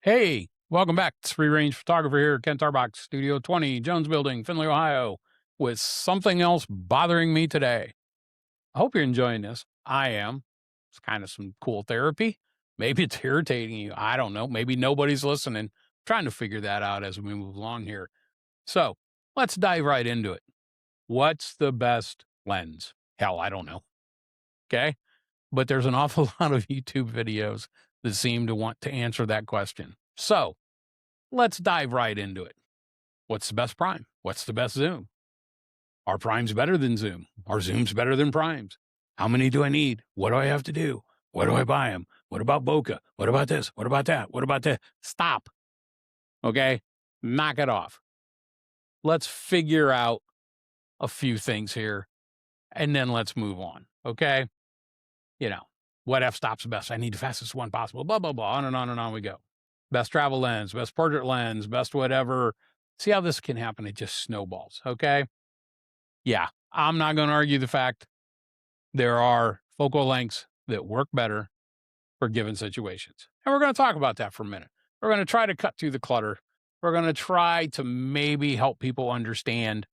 Hey, welcome back. It's Free Range Photographer here, Ken Tarbox, Studio 20, Jones Building, Findlay, Ohio, with something else bothering me today. I hope you're enjoying this. I am. It's kind of some cool therapy. Maybe it's irritating you. I don't know. Maybe nobody's listening. I'm trying to figure that out as we move along here. So let's dive right into it. What's the best lens? Hell, I don't know. Okay. But there's an awful lot of YouTube videos that seem to want to answer that question. So let's dive right into it. What's the best prime? What's the best zoom? Are primes better than zoom? Are zooms better than primes? How many do I need? What do I have to do? Where do I buy them? What about bokeh? What about this? What about that? What about that? Stop. Okay. Knock it off. Let's figure out a few things here and then let's move on. Okay. What f-stop's best? I need the fastest one possible. Blah, blah, blah. On and on we go. Best travel lens, best portrait lens, best whatever. See how this can happen? It just snowballs. Okay. Yeah. I'm not going to argue the fact there are focal lengths that work better for given situations. And we're going to talk about that for a minute. We're going to try to cut through the clutter. We're going to try to maybe help people understand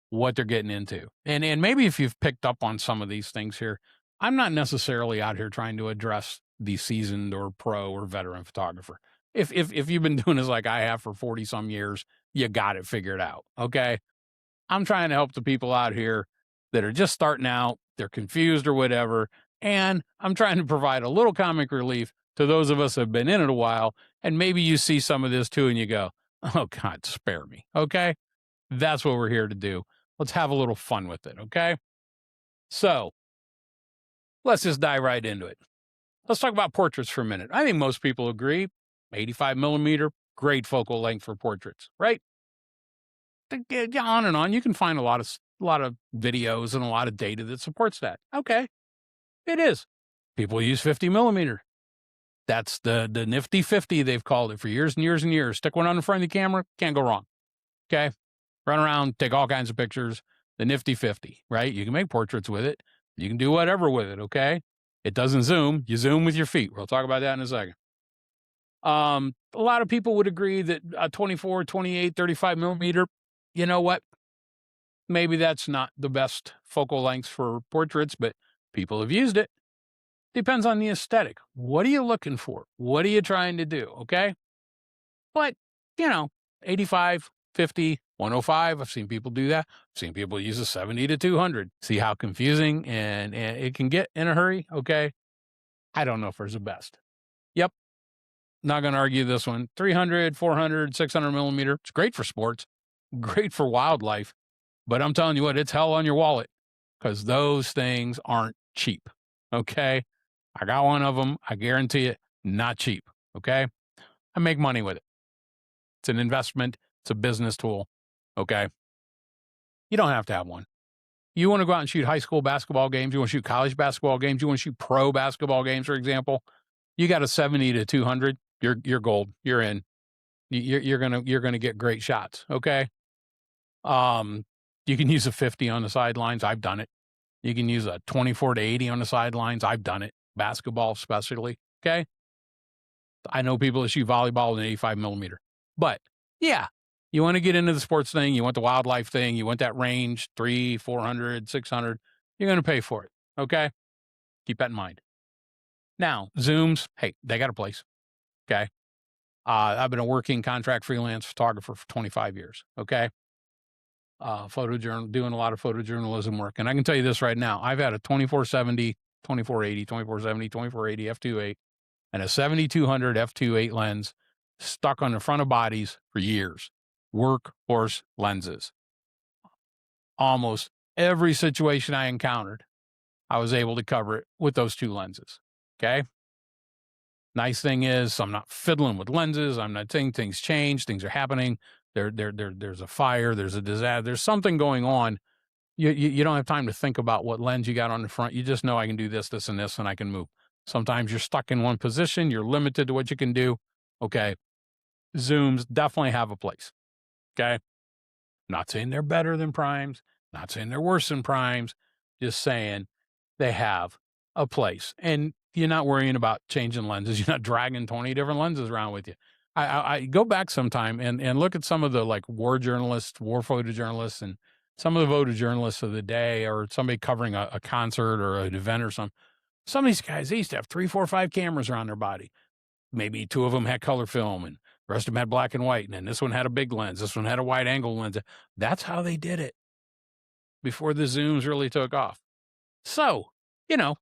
what they're getting into. And maybe if you've picked up on some of these things here, I'm not necessarily out here trying to address the seasoned or pro or veteran photographer. If you've been doing this like I have for 40 some years, you got it figured out. Okay. I'm trying to help the people out here that are just starting out, they're confused or whatever. And I'm trying to provide a little comic relief to those of us that have been in it a while. And maybe you see some of this too and you go, oh God, spare me. Okay. That's what we're here to do. Let's have a little fun with it. Okay. So let's just dive right into it. Let's talk about portraits for a minute. I think most people agree 85 millimeter, great focal length for portraits, right? On and on. You can find a lot of videos and a lot of data that supports that. Okay, it is. People use 50 millimeter. That's the nifty 50. They've called it for years and years and years. Stick one on the front of the camera, can't go wrong. Okay, run around, take all kinds of pictures. The nifty 50, right? You can make portraits with it. You can do whatever with it. Okay, it doesn't zoom. You zoom with your feet. We'll talk about that in a second. A lot of people would agree that a 24, 28, 35 millimeter, you know what? Maybe that's not the best focal length for portraits, but people have used it. Depends on the aesthetic. What are you looking for? What are you trying to do? Okay. But, 85, 50, 105. I've seen people do that. I've seen people use a 70 to 200. See how confusing and it can get in a hurry. Okay. I don't know if there's a best. Yep. Not going to argue this one. 300, 400, 600 millimeter. It's great for sports, great for wildlife. But I'm telling you what, it's hell on your wallet because those things aren't cheap. Okay. I got one of them. I guarantee it, not cheap. Okay. I make money with it. It's an investment. It's a business tool. Okay. You don't have to have one. You want to go out and shoot high school basketball games. You want to shoot college basketball games. You want to shoot pro basketball games, for example. You got a 70 to 200. You're gold. You're in. You're gonna get great shots. Okay. You can use a 50 on the sidelines. I've done it. You can use a 24 to 80 on the sidelines. I've done it. Basketball, especially. Okay. I know people that shoot volleyball with an 85 millimeter. But yeah, you want to get into the sports thing. You want the wildlife thing. You want that range, 300, 400, 600. You're going to pay for it. Okay. Keep that in mind. Now, zooms, hey, they got a place. Okay. I've been a working contract freelance photographer for 25 years. Okay. Doing a lot of photojournalism work. And I can tell you this right now. I've had a 2470, 2480, 2470, 2480 f2.8 and a 7200 f2.8 lens stuck on the front of bodies for years. Workhorse lenses. Almost every situation I encountered, I was able to cover it with those two lenses. Okay. Nice thing is I'm not fiddling with lenses. I'm not saying things change. Things are happening. There's a fire. There's a disaster. There's something going on. You don't have time to think about what lens you got on the front. You just know I can do this, this, and this, and I can move. Sometimes you're stuck in one position. You're limited to what you can do. Okay. Zooms definitely have a place. Okay. Not saying they're better than primes. Not saying they're worse than primes. Just saying they have a place. And you're not worrying about changing lenses. You're not dragging 20 different lenses around with you. I go back sometime and look at some of the like war journalists, war photojournalists, and some of the photojournalists of the day, or somebody covering a concert or an event or something. Some of these guys, they used to have 3, 4, 5 cameras around their body. Maybe 2 of them had color film, and the rest of them had black and white. And then this one had a big lens. This one had a wide angle lens. That's how they did it before the zooms really took off. So, you know,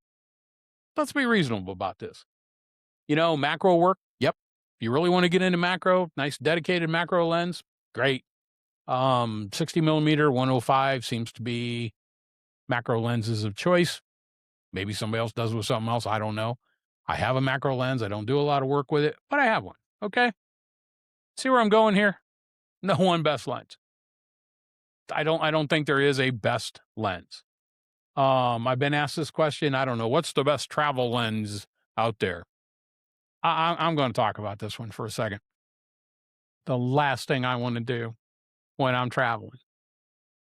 let's be reasonable about this. You know, macro work. Yep. If you really want to get into macro, nice dedicated macro lens, great. 60 millimeter 105 seems to be macro lenses of choice. Maybe somebody else does with something else. I don't know. I have a macro lens. I don't do a lot of work with it, but I have one. Okay. See where I'm going here? No one best lens. I don't think there is a best lens. I've been asked this question. I don't know. What's the best travel lens out there? I'm going to talk about this one for a second. The last thing I want to do when I'm traveling,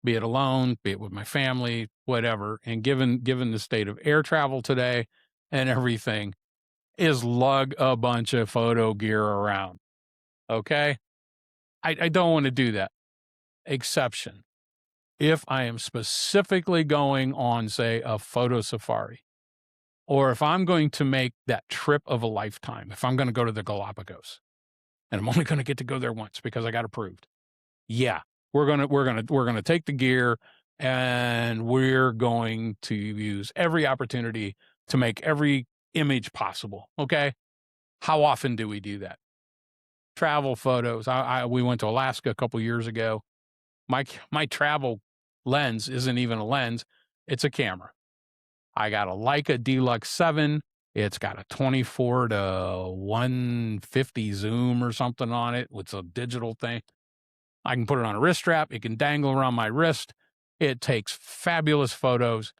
be it alone, be it with my family, whatever, and given the state of air travel today and everything, is lug a bunch of photo gear around. Okay? I don't want to do that. Exception. If I am specifically going on, say, a photo safari, or if I'm going to make that trip of a lifetime, if I'm going to go to the Galapagos, and I'm only going to get to go there once because I got approved. Yeah, we're gonna take the gear, and we're going to use every opportunity to make every image possible. Okay, how often do we do that? Travel photos. We went to Alaska a couple years ago. My travel lens isn't even a lens; it's a camera. I got a Leica Deluxe 7. It's got a 24 to 150 zoom or something on it. It's a digital thing. I can put it on a wrist strap. It can dangle around my wrist. It takes fabulous photos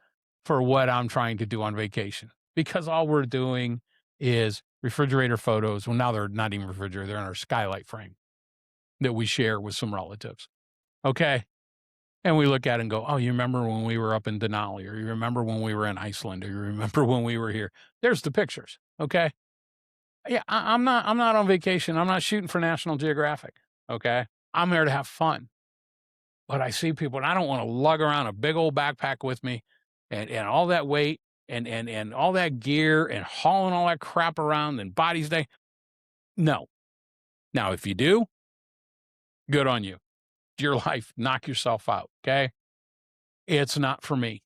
for what I'm trying to do on vacation, because all we're doing is refrigerator photos. Well, now they're not even refrigerator. They're in our skylight frame that we share with some relatives. Okay. And we look at it and go, oh, you remember when we were up in Denali, or you remember when we were in Iceland, or you remember when we were here? There's the pictures. Okay. Yeah. I'm not on vacation. I'm not shooting for National Geographic. Okay. I'm there to have fun. But I see people, and I don't want to lug around a big old backpack with me and all that weight and all that gear and hauling all that crap around and bodies day. No. Now, if you do, good on you. Your life, knock yourself out. Okay. It's not for me.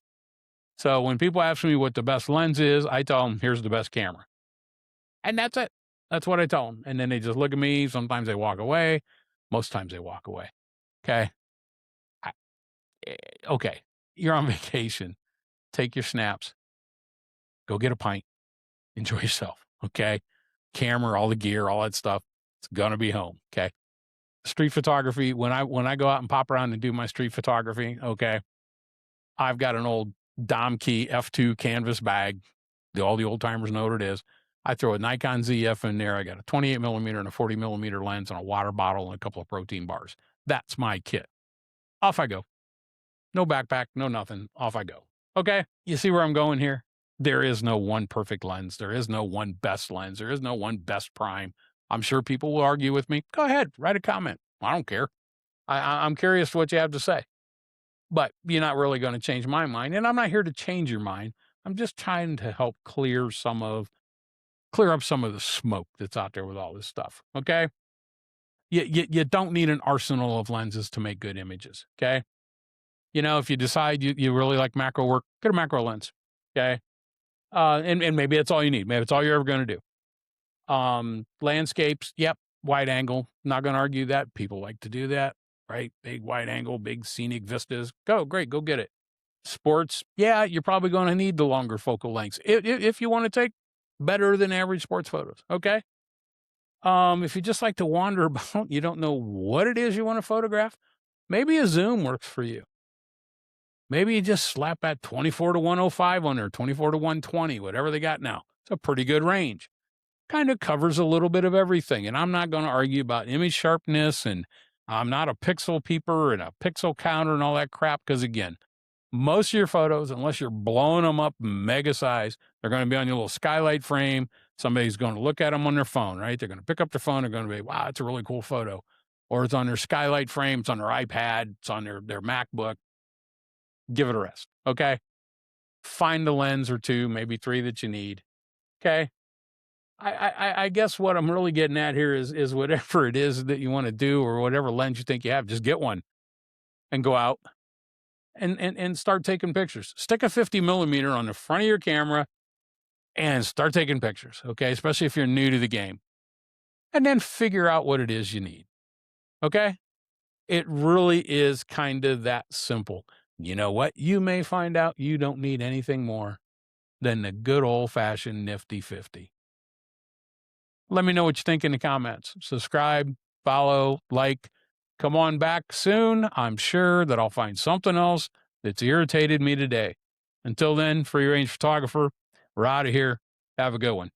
So when people ask me what the best lens is, I tell them, here's the best camera. And that's it. That's what I tell them. And then they just look at me. Sometimes they walk away. Most times they walk away. Okay. Okay. You're on vacation. Take your snaps. Go get a pint. Enjoy yourself. Okay. Camera, all the gear, all that stuff. It's going to be home. Okay. Street photography. When I go out and pop around and do my street photography, okay, I've got an old Dom Key F2 canvas bag. All the old timers know what it is. I throw a Nikon ZF in there. I got a 28 millimeter and a 40 millimeter lens and a water bottle and a couple of protein bars. That's my kit. Off I go. No backpack, no nothing. Off I go. Okay. You see where I'm going here? There is no one perfect lens. There is no one best lens. There is no one best prime. I'm sure people will argue with me. Go ahead, write a comment. I don't care. I'm curious what you have to say. But you're not really going to change my mind. And I'm not here to change your mind. I'm just trying to help clear up some of the smoke that's out there with all this stuff. Okay. You don't need an arsenal of lenses to make good images. Okay. You know, if you decide you really like macro work, get a macro lens. Okay. And maybe that's all you need. Maybe it's all you're ever going to do. Landscapes. Yep. Wide angle. Not going to argue that. People like to do that, right? Big wide angle, big scenic vistas. Great. Go get it. Sports. Yeah. You're probably going to need the longer focal lengths if you want to take better than average sports photos. Okay. If you just like to wander about, you don't know what it is you want to photograph, maybe a zoom works for you. Maybe you just slap that 24 to 105 on there, 24 to 120, whatever they got now. It's a pretty good range. Kind of covers a little bit of everything. And I'm not going to argue about image sharpness, and I'm not a pixel peeper and a pixel counter and all that crap. Because again, most of your photos, unless you're blowing them up mega size, they're going to be on your little skylight frame. Somebody's going to look at them on their phone, right? They're going to pick up their phone. They're going to be, wow, it's a really cool photo. Or it's on their skylight frame. It's on their iPad. It's on their MacBook. Give it a rest. Okay. Find a lens or two, maybe three that you need. Okay. I guess what I'm really getting at here is whatever it is that you want to do or whatever lens you think you have, just get one and go out and start taking pictures. Stick a 50 millimeter on the front of your camera and start taking pictures. Okay. Especially if you're new to the game, and then figure out what it is you need. Okay. It really is kind of that simple. You know what? You may find out you don't need anything more than the good old fashioned nifty 50. Let me know what you think in the comments. Subscribe, follow, like. Come on back soon. I'm sure that I'll find something else that's irritated me today. Until then, free range photographer, we're out of here. Have a good one.